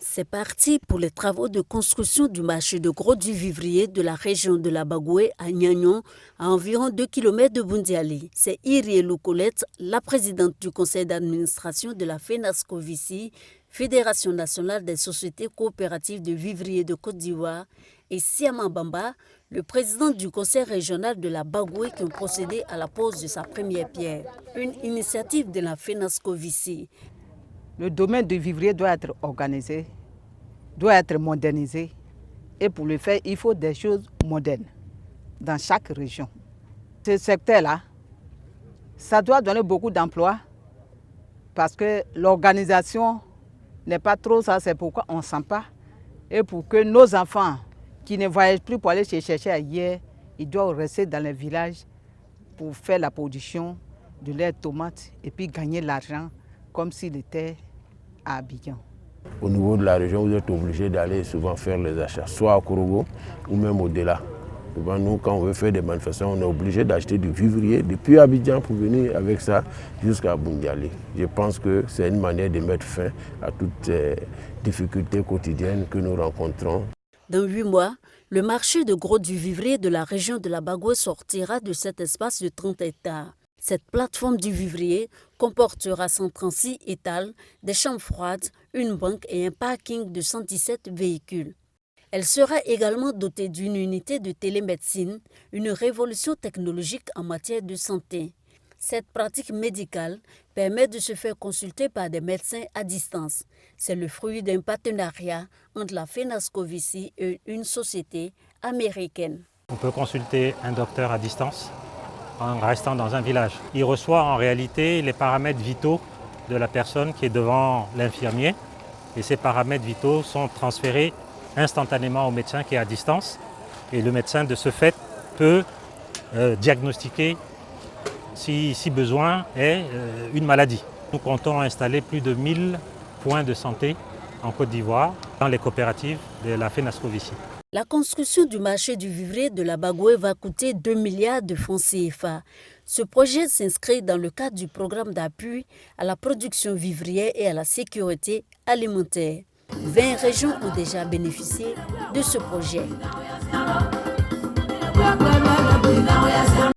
C'est parti pour les travaux de construction du marché de gros du vivrier de la région de la Bagoué à Niagnon, à environ 2 km de Bundiali. C'est Irielou Colette, la présidente du conseil d'administration de la FENASCO-VICI, Fédération nationale des sociétés coopératives de vivriers de Côte d'Ivoire, et Siama Bamba, le président du conseil régional de la Bagoué, qui ont procédé à la pose de sa première pierre. Une initiative de la FENASCO-VICI. Le domaine du vivrier doit être organisé, doit être modernisé. Et pour le faire, il faut des choses modernes dans chaque région. Ce secteur-là, ça doit donner beaucoup d'emplois parce que l'organisation n'est pas trop ça, c'est pourquoi on ne sent pas. Et pour que nos enfants qui ne voyagent plus pour aller se chercher ailleurs, ils doivent rester dans les villages pour faire la production de leurs tomates et puis gagner l'argent comme s'il était à Abidjan. Au niveau de la région, vous êtes obligé d'aller souvent faire les achats, soit à Korogo ou même au-delà. Souvent, nous, quand on veut faire des manifestations, on est obligé d'acheter du vivrier depuis Abidjan pour venir avec ça jusqu'à Bundiali. Je pense que c'est une manière de mettre fin à toutes ces difficultés quotidiennes que nous rencontrons. Dans 8 mois, le marché de gros du vivrier de la région de la Bagoué sortira de cet espace de 30 hectares. Cette plateforme du vivrier comportera 136 étals, des chambres froides, une banque et un parking de 117 véhicules. Elle sera également dotée d'une unité de télémédecine, une révolution technologique en matière de santé. Cette pratique médicale permet de se faire consulter par des médecins à distance. C'est le fruit d'un partenariat entre la FENASCO-VICI et une société américaine. On peut consulter un docteur à distance en restant dans un village. Il reçoit en réalité les paramètres vitaux de la personne qui est devant l'infirmier et ces paramètres vitaux sont transférés instantanément au médecin qui est à distance et le médecin de ce fait peut diagnostiquer si besoin est une maladie. Nous comptons installer plus de 1000 points de santé en Côte d'Ivoire dans les coopératives de la FENASCO-VICI. La construction du marché du vivrier de la Bagoué va coûter 2 milliards de francs CFA. Ce projet s'inscrit dans le cadre du programme d'appui à la production vivrière et à la sécurité alimentaire. 20 régions ont déjà bénéficié de ce projet.